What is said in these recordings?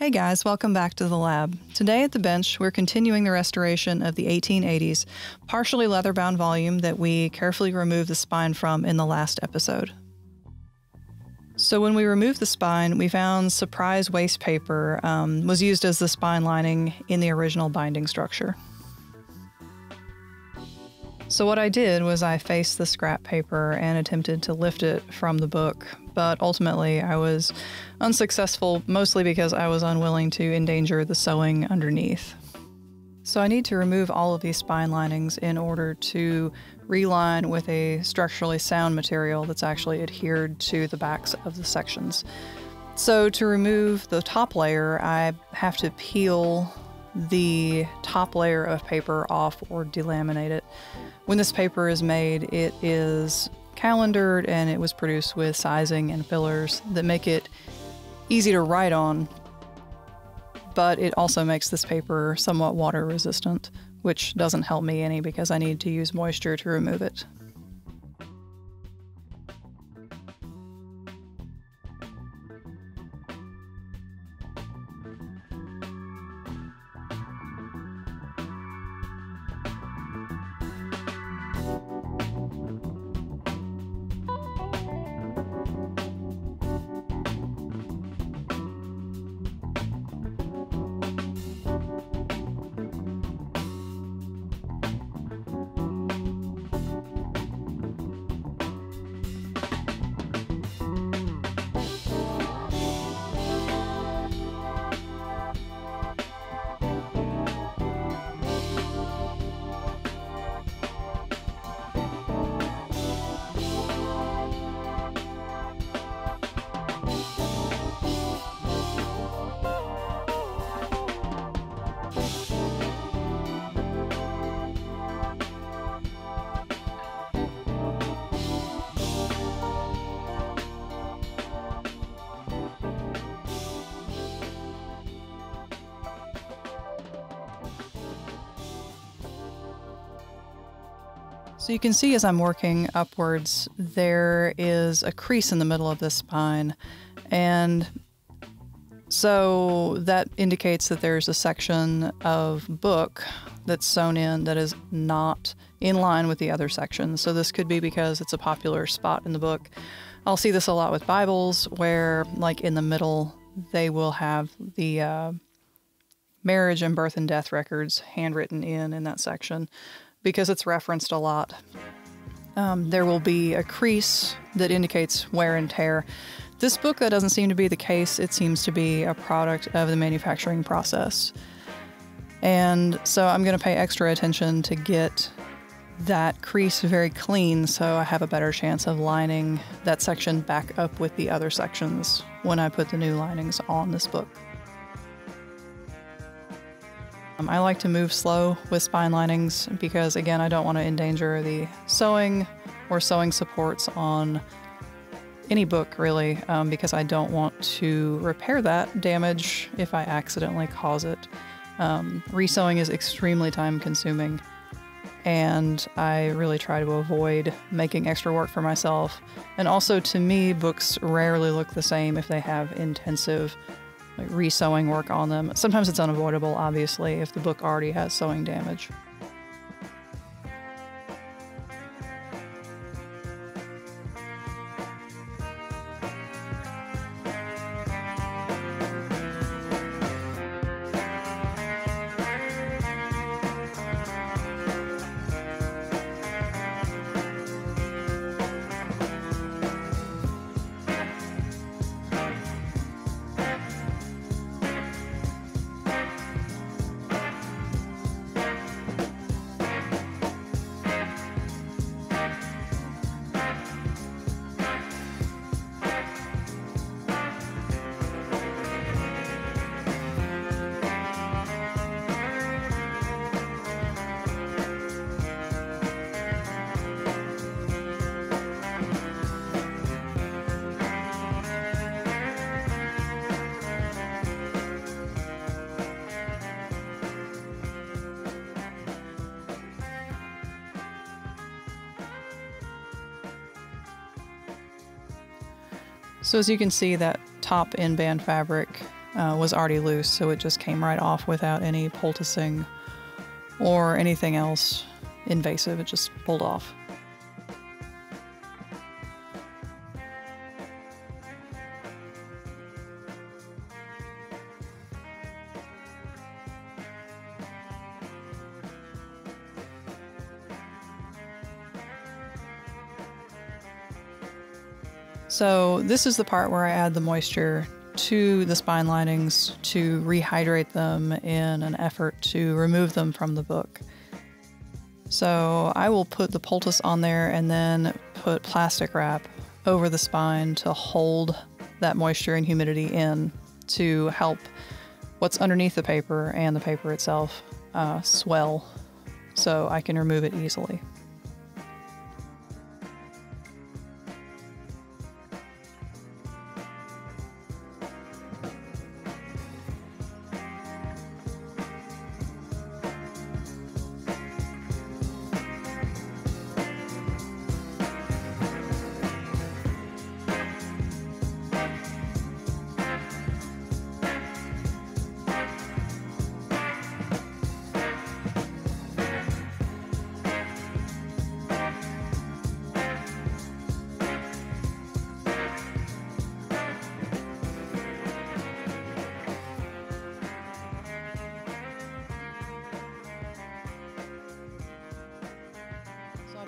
Hey guys, welcome back to the lab. Today at the bench, we're continuing the restoration of the 1880s, partially leather-bound volume that we carefully removed the spine from in the last episode. So when we removed the spine, we found surprise waste paper was used as the spine lining in the original binding structure. So what I did was I faced the scrap paper and attempted to lift it from the book, but ultimately I was unsuccessful, mostly because I was unwilling to endanger the sewing underneath. So I need to remove all of these spine linings in order to reline with a structurally sound material that's actually adhered to the backs of the sections. So to remove the top layer, I have to peel the top layer of paper off or delaminate it. When this paper is made, it is calendared and it was produced with sizing and fillers that make it easy to write on, but it also makes this paper somewhat water resistant, which doesn't help me any because I need to use moisture to remove it. So you can see as I'm working upwards, there is a crease in the middle of this spine. And so that indicates that there's a section of book that's sewn in that is not in line with the other sections. So this could be because it's a popular spot in the book. I'll see this a lot with Bibles where, like in the middle, they will have the marriage and birth and death records handwritten in that section, because it's referenced a lot. There will be a crease that indicates wear and tear. This book, that doesn't seem to be the case. It seems to be a product of the manufacturing process. And so I'm going to pay extra attention to get that crease very clean so I have a better chance of lining that section back up with the other sections when I put the new linings on this book. I like to move slow with spine linings because, again, I don't want to endanger the sewing or sewing supports on any book, really, because I don't want to repair that damage if I accidentally cause it. Resewing is extremely time-consuming, and I really try to avoid making extra work for myself. And also, to me, books rarely look the same if they have intensive resewing work on them. Sometimes it's unavoidable, obviously, if the book already has sewing damage. So as you can see, that top in-band fabric was already loose, so it just came right off without any poulticing or anything else invasive. It just pulled off. So this is the part where I add the moisture to the spine linings to rehydrate them in an effort to remove them from the book. So I will put the poultice on there and then put plastic wrap over the spine to hold that moisture and humidity in to help what's underneath the paper and the paper itself swell so I can remove it easily.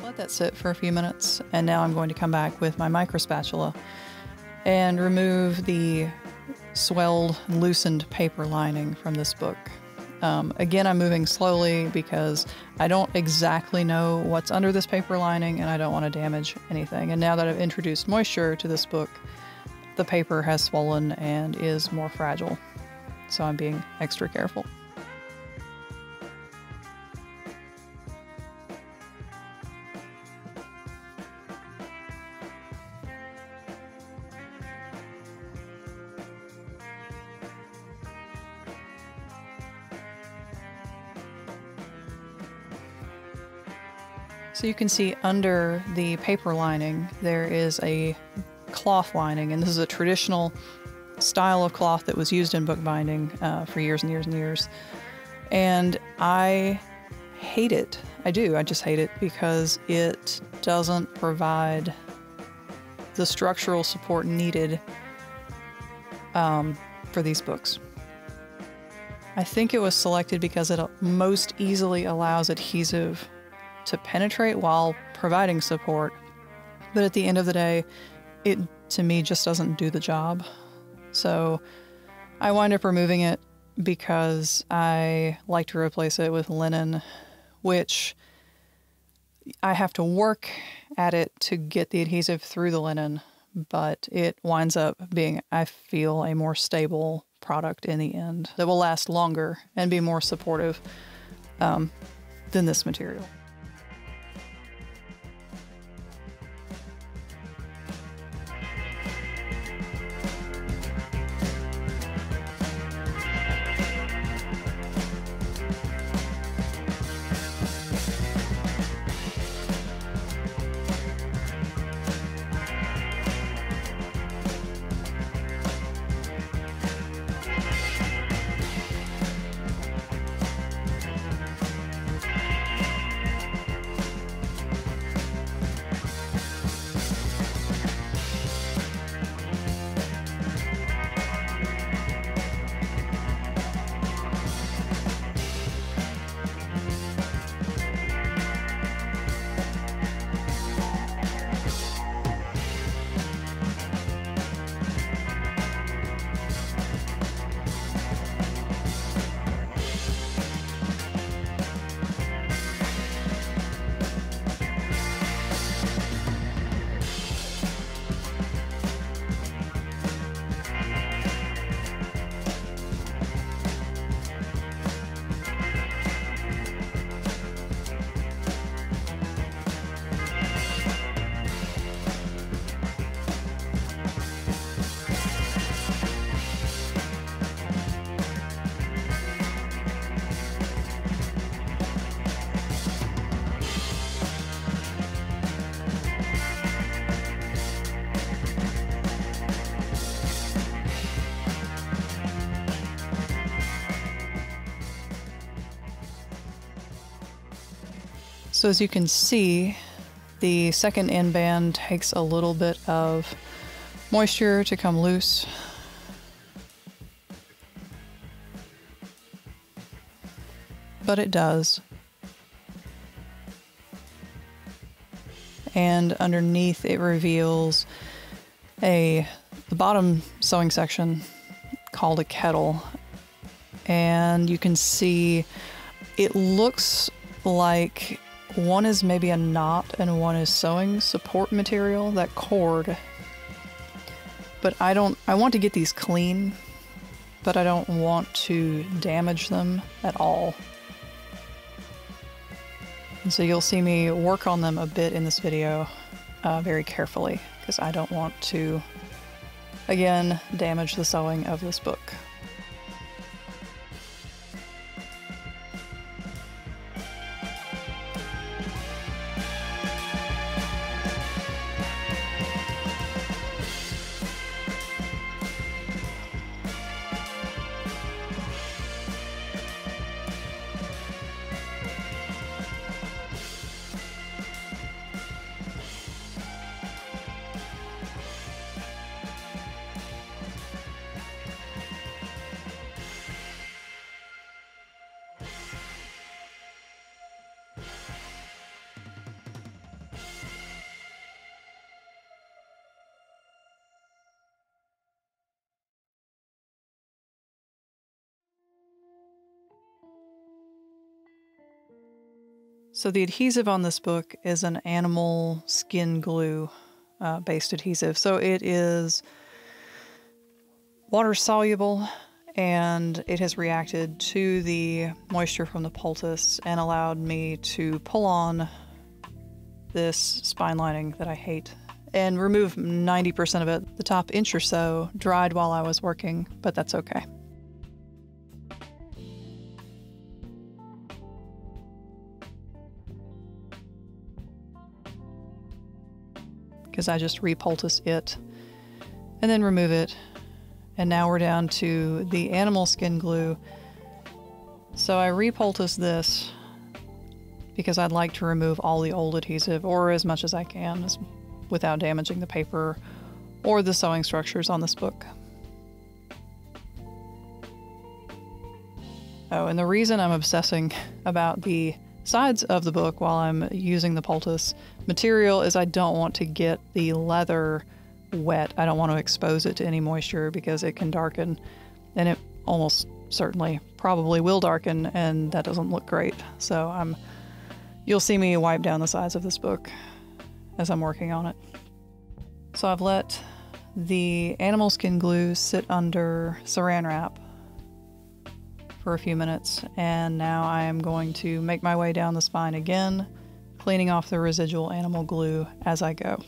Let that sit for a few minutes, and now I'm going to come back with my micro spatula and remove the swelled, loosened paper lining from this book. Again, I'm moving slowly because I don't exactly know what's under this paper lining and I don't want to damage anything. And now that I've introduced moisture to this book, the paper has swollen and is more fragile. So I'm being extra careful. So you can see under the paper lining, there is a cloth lining, and this is a traditional style of cloth that was used in bookbinding for years and years and years. And I hate it. I do. I just hate it because it doesn't provide the structural support needed for these books. I think it was selected because it most easily allows adhesive to penetrate while providing support. But at the end of the day, it, to me, just doesn't do the job. So I wind up removing it because I like to replace it with linen, which I have to work at it to get the adhesive through the linen, but it winds up being, I feel, a more stable product in the end that will last longer and be more supportive than this material. So as you can see, the second end band takes a little bit of moisture to come loose. But it does. And underneath it reveals the bottom sewing section called a kettle. And you can see it looks like one is maybe a knot and one is sewing support material, that cord. But I want to get these clean, but I don't want to damage them at all. And so you'll see me work on them a bit in this video very carefully, because I don't want to, again, damage the sewing of this book. So the adhesive on this book is an animal skin glue based adhesive. So it is water soluble, and it has reacted to the moisture from the poultice and allowed me to pull on this spine lining that I hate and remove 90% of it. The top inch or so dried while I was working, but that's okay. Because I just repoultice it and then remove it. And now we're down to the animal skin glue. So I repoultice this because I'd like to remove all the old adhesive, or as much as I can, without damaging the paper or the sewing structures on this book. Oh, and the reason I'm obsessing about the sides of the book while I'm using the poultice material is I don't want to get the leather wet. I don't want to expose it to any moisture because it can darken, and it almost certainly probably will darken, and that doesn't look great. So you'll see me wipe down the sides of this book as I'm working on it. So I've let the animal skin glue sit under saran wrap for a few minutes, and now I am going to make my way down the spine again, cleaning off the residual animal glue as I go.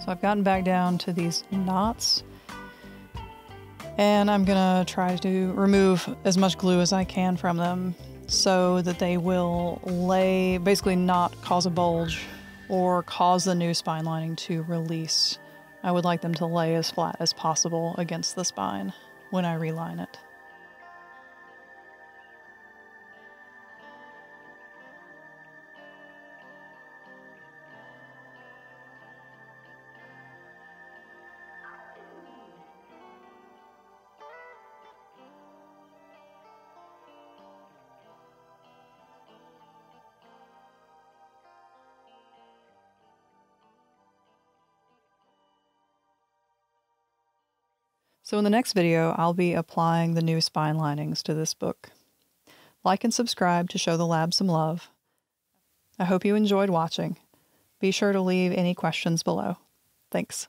So I've gotten back down to these knots, and I'm gonna try to remove as much glue as I can from them so that they will lay, basically not cause a bulge or cause the new spine lining to release. I would like them to lay as flat as possible against the spine when I reline it. So in the next video, I'll be applying the new spine linings to this book. Like and subscribe to show the lab some love. I hope you enjoyed watching. Be sure to leave any questions below. Thanks.